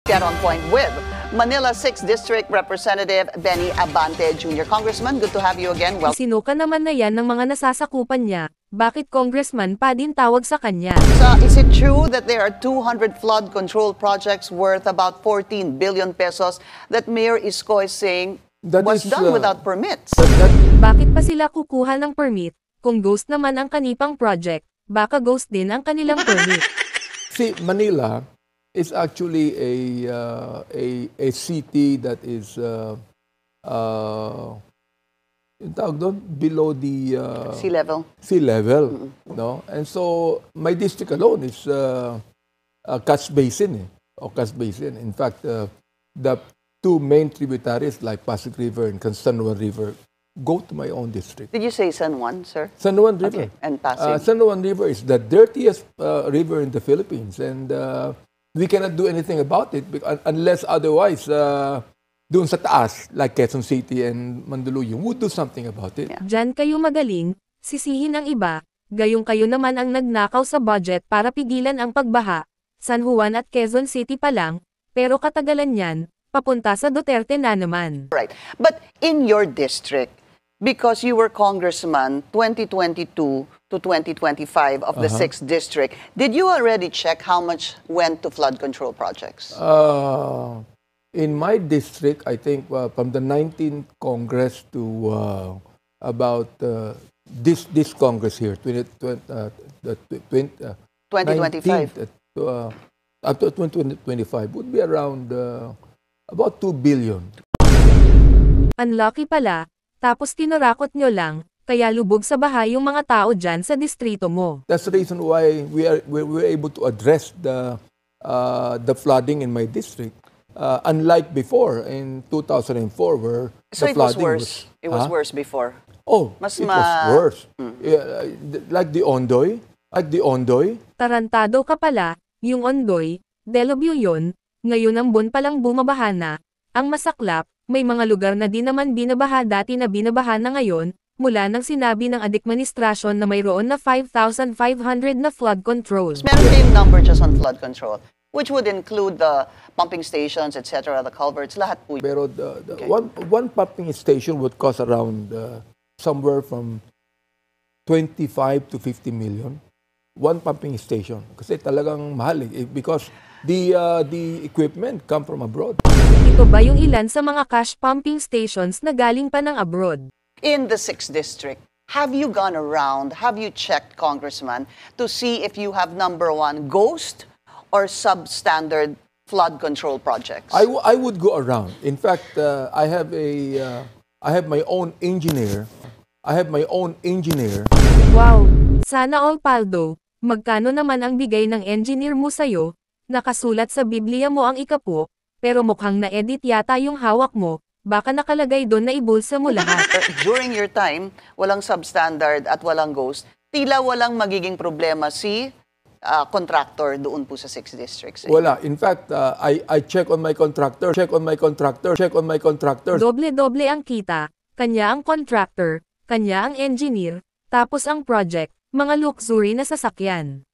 Get on point with Manila 6th District Representative Benny Abante Jr. Congressman, good to have you again. Welcome. Isinuka naman na yan ng mga nasasakupan niya. Bakit congressman pa din tawag sa kanya? So, is it true that there are 200 flood control projects worth about 14 billion pesos that Mayor Isko is saying was done without permits? Bakit pa sila kukuha ng permit? Kung ghost naman ang kanipang project, baka ghost din ang kanilang permit. See, Manila is actually a city that is yung tawag doon, below the Sea level. Sea level, no? And so my district alone is Cass Basin, or Cass Basin. In fact, the two main tributaries like Pasig River and San Juan River go to my own district. Did you say San Juan, sir? San Juan River. Okay. And Pasig. San Juan River is the dirtiest river in the Philippines, and we cannot do anything about it unless otherwise doon sa taas, like Quezon City and Mandaluyong, would do something about it. Yeah. Diyan kayo magaling, sisihin ang iba, gayong kayo naman ang nagnakaw sa budget para pigilan ang pagbaha. San Juan at Quezon City pa lang, pero katagalan yan, papunta sa Duterte na naman. Right. But in your district, because you were congressman 2022 to 2025 of the 6th district, did you already check how much went to flood control projects? In my district, I think from the 19th Congress to about this Congress here, 2025. 19th, up to 2025 would be around about 2 billion. Unlucky pala, tapos tinurakot nyo lang, kaya lubog sa bahay yung mga tao dyan sa distrito mo. That's the reason why we were able to address the flooding in my district. Unlike before in 2004, where So the it was flooding worse. It was worse before. Oh, Mas it was worse. Yeah, like the Ondoy, Tarantado ka pala, yung Ondoy, Delobio yun, ngayon ang buwan palang bumabaha na. Ang masaklap, may mga lugar na di naman binabaha dati na binabaha na ngayon, mula nang sinabi ng administrasyon na mayroon na 5,500 na flood control. Meron kayong number just on flood control, which would include the pumping stations, etc., the culverts, lahat po. Pero one pumping station would cost around somewhere from 25 to 50 million. One pumping station. Kasi talagang mahal because the equipment come from abroad. Ito ba yung ilan sa mga cash pumping stations na galing pa ng abroad? In the 6th district, have you gone around, have you checked, Congressman, to see if you have number one, ghost or substandard flood control projects? I would go around. In fact, I have my own engineer. Wow! Sana all paldo, magkano naman ang bigay ng engineer mo sa'yo? Nakasulat sa Biblia mo ang ikapo, pero mukhang na-edit yata yung hawak mo, baka nakalagay doon na ibulsa mo lahat. During your time, walang substandard at walang ghost, tila walang magiging problema si contractor doon po sa 6th district. Wala. In fact, I check on my contractor. Doble-doble ang kita, kanya ang contractor, kanya ang engineer, tapos ang project, mga luxury na sasakyan.